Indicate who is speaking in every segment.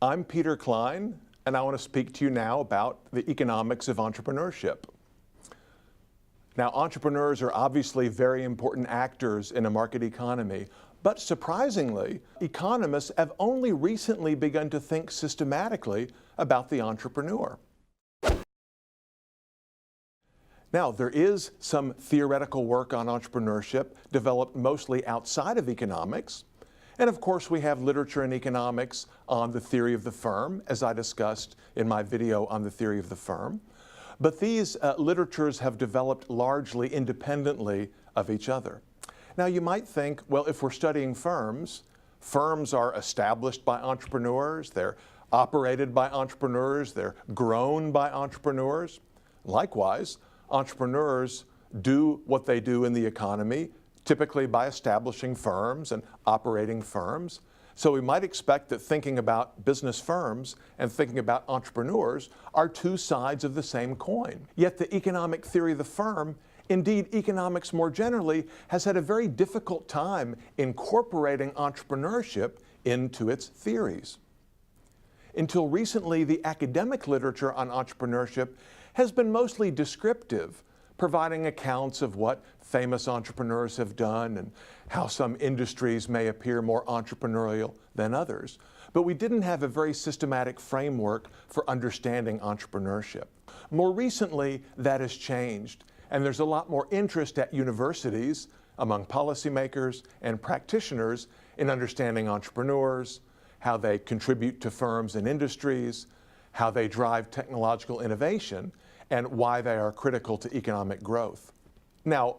Speaker 1: I'm Peter Klein, and I want to speak to you now about the economics of entrepreneurship. Now, entrepreneurs are obviously very important actors in a market economy, but surprisingly, economists have only recently begun to think systematically about the entrepreneur. Now, there is some theoretical work on entrepreneurship developed mostly outside of economics. And of course, we have literature in economics on the theory of the firm, as I discussed in my video on the theory of the firm. But these literatures have developed largely independently of each other. Now, you might think, well, if we're studying firms, firms are established by entrepreneurs, they're operated by entrepreneurs, they're grown by entrepreneurs. Likewise, entrepreneurs do what they do in the economy, typically by establishing firms and operating firms. So we might expect that thinking about business firms and thinking about entrepreneurs are two sides of the same coin. Yet the economic theory of the firm, indeed economics more generally, has had a very difficult time incorporating entrepreneurship into its theories. Until recently, the academic literature on entrepreneurship has been mostly descriptive, providing accounts of what famous entrepreneurs have done and how some industries may appear more entrepreneurial than others. But we didn't have a very systematic framework for understanding entrepreneurship. More recently, that has changed, and there's a lot more interest at universities, among policymakers and practitioners, in understanding entrepreneurs, how they contribute to firms and industries, how they drive technological innovation, and why they are critical to economic growth. Now,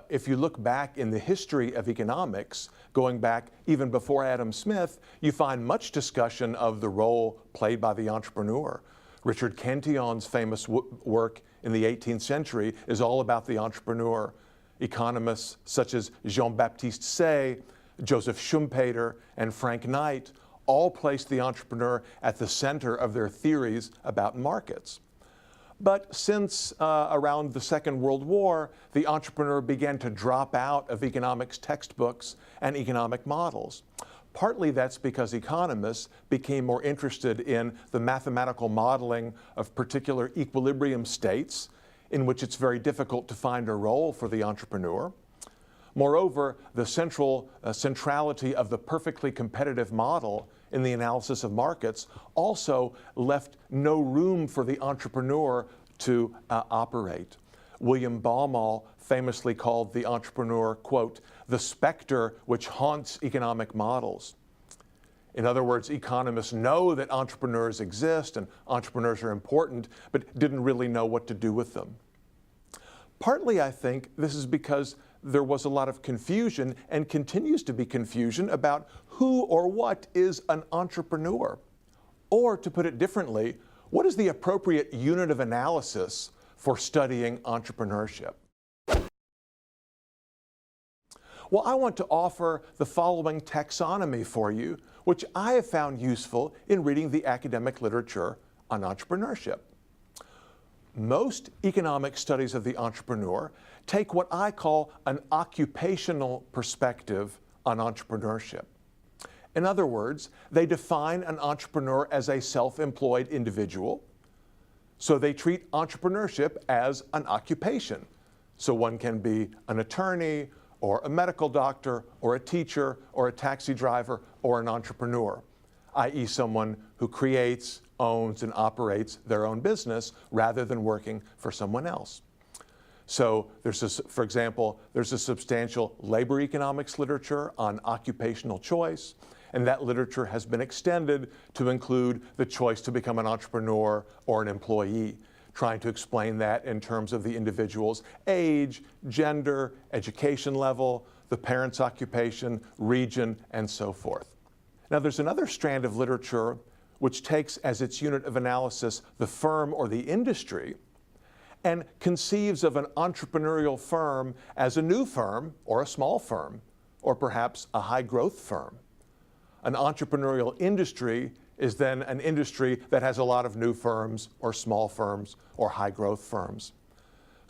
Speaker 1: if you look back in the history of economics, going back even before Adam Smith, you find much discussion of the role played by the entrepreneur. Richard Cantillon's famous work in the 18th century is all about the entrepreneur. Economists such as Jean-Baptiste Say, Joseph Schumpeter, and Frank Knight all placed the entrepreneur at the center of their theories about markets. But since around the Second World War, the entrepreneur began to drop out of economics textbooks and economic models. Partly that's because economists became more interested in the mathematical modeling of particular equilibrium states in which it's very difficult to find a role for the entrepreneur. Moreover, the centrality of the perfectly competitive model in the analysis of markets also left no room for the entrepreneur to operate. William Baumol famously called the entrepreneur, quote, the specter which haunts economic models. In other words, economists know that entrepreneurs exist and entrepreneurs are important, but didn't really know what to do with them. Partly, I think, this is because there was a lot of confusion and continues to be confusion about who or what is an entrepreneur. Or to put it differently, what is the appropriate unit of analysis for studying entrepreneurship? Well, I want to offer the following taxonomy for you, which I have found useful in reading the academic literature on entrepreneurship. Most economic studies of the entrepreneur take what I call an occupational perspective on entrepreneurship. In other words, they define an entrepreneur as a self-employed individual. So they treat entrepreneurship as an occupation. So one can be an attorney, or a medical doctor, or a teacher, or a taxi driver, or an entrepreneur, i.e. someone who creates, owns, and operates their own business rather than working for someone else. So for example, there's a substantial labor economics literature on occupational choice, and that literature has been extended to include the choice to become an entrepreneur or an employee, trying to explain that in terms of the individual's age, gender, education level, the parent's occupation, region, and so forth. Now, there's another strand of literature which takes as its unit of analysis the firm or the industry and conceives of an entrepreneurial firm as a new firm or a small firm, or perhaps a high-growth firm. An entrepreneurial industry is then an industry that has a lot of new firms or small firms or high-growth firms.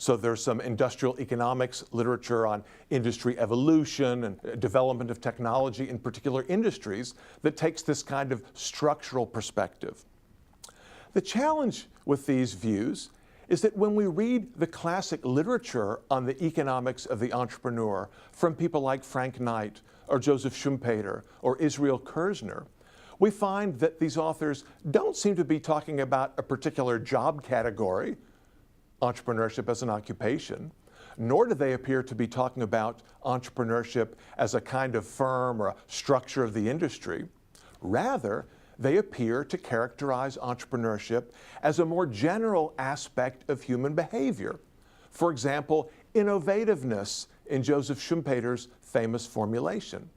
Speaker 1: So there's some industrial economics literature on industry evolution and development of technology in particular industries that takes this kind of structural perspective. The challenge with these views is that when we read the classic literature on the economics of the entrepreneur from people like Frank Knight or Joseph Schumpeter or Israel Kirzner, we find that these authors don't seem to be talking about a particular job category, entrepreneurship as an occupation, nor do they appear to be talking about entrepreneurship as a kind of firm or a structure of the industry. Rather, they appear to characterize entrepreneurship as a more general aspect of human behavior. For example, innovativeness in Joseph Schumpeter's famous formulation.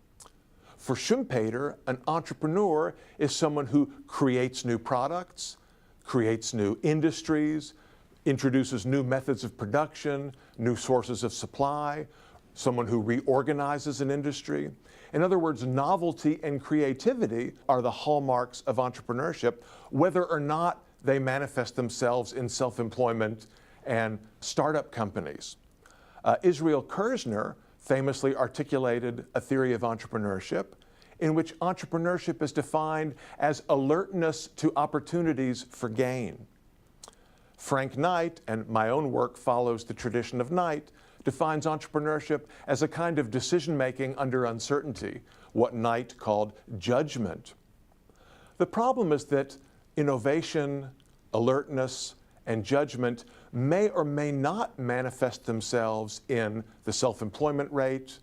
Speaker 1: For Schumpeter, an entrepreneur is someone who creates new products, creates new industries, introduces new methods of production, new sources of supply, someone who reorganizes an industry. In other words, novelty and creativity are the hallmarks of entrepreneurship, whether or not they manifest themselves in self-employment and startup companies. Israel Kirzner famously articulated a theory of entrepreneurship in which entrepreneurship is defined as alertness to opportunities for gain. Frank Knight, and my own work follows the tradition of Knight, defines entrepreneurship as a kind of decision-making under uncertainty, what Knight called judgment. The problem is that innovation, alertness, and judgment may or may not manifest themselves in the self-employment rate,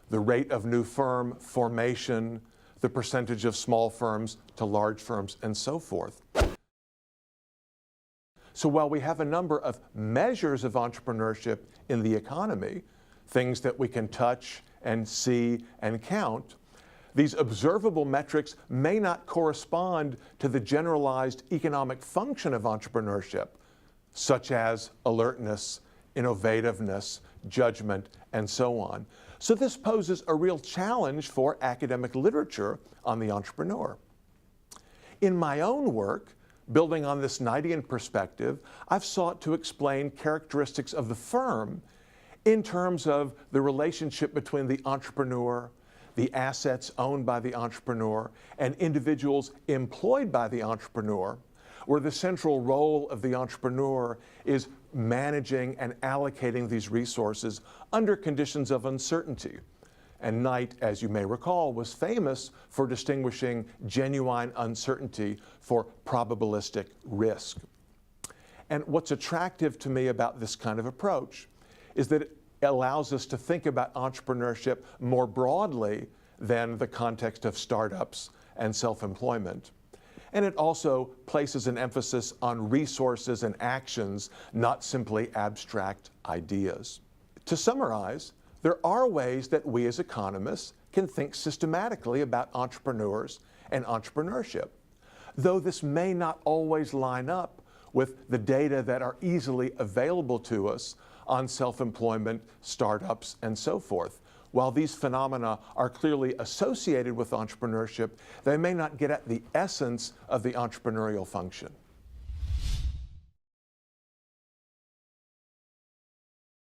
Speaker 1: the rate of new firm formation, the percentage of small firms to large firms, and so forth. So while we have a number of measures of entrepreneurship in the economy, things that we can touch and see and count, these observable metrics may not correspond to the generalized economic function of entrepreneurship, such as alertness, innovativeness, judgment, and so on. So this poses a real challenge for academic literature on the entrepreneur. In my own work, building on this Knightian perspective, I've sought to explain characteristics of the firm in terms of the relationship between the entrepreneur, the assets owned by the entrepreneur, and individuals employed by the entrepreneur, where the central role of the entrepreneur is managing and allocating these resources under conditions of uncertainty. And Knight, as you may recall, was famous for distinguishing genuine uncertainty for probabilistic risk. And what's attractive to me about this kind of approach is that it allows us to think about entrepreneurship more broadly than the context of startups and self-employment. And it also places an emphasis on resources and actions, not simply abstract ideas. To summarize, there are ways that we as economists can think systematically about entrepreneurs and entrepreneurship, though this may not always line up with the data that are easily available to us on self-employment, startups, and so forth. While these phenomena are clearly associated with entrepreneurship, they may not get at the essence of the entrepreneurial function.